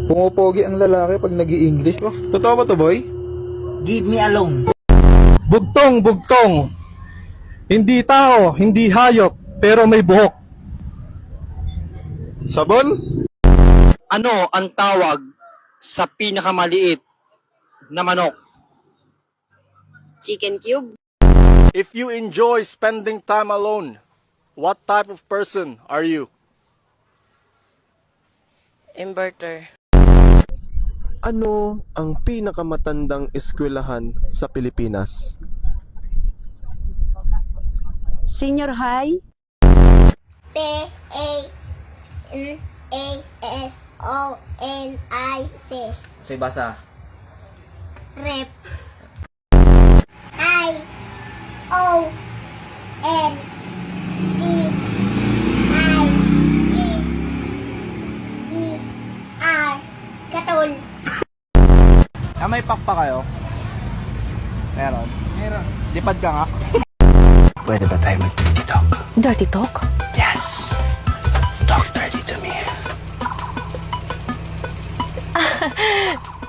Pumopogi ang lalaki pag nag-i-English. Oh, totoo ba to, boy? Give me alone. Bugtong, bugtong. Hindi tao, hindi hayop, pero may buhok. Sabon? Ano ang tawag sa pinakamaliit na manok? Chicken cube. If you enjoy spending time alone, what type of person are you? Inverter. Ano ang pinakamatandang eskwelahan sa Pilipinas? Senior high? P-A-N-A-S-O-N-I-C. Say basa. Rep. I-O-N-E-I-E-E-R. Katul. May pakpa kayo? Meron. Lipad ka nga. Pwede ba tayo mag-dirty talk? Dirty talk? Yes. Talk dirty to me.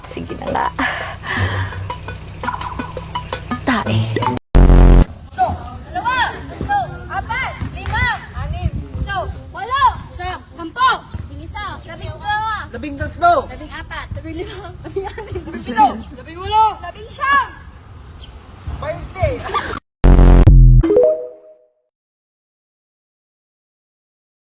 Sige na nga. Tae. Labing tatlo. Labing apat. Labing lima. Labing anim. Labing pito. Labing ulo. Labing siyam. 20.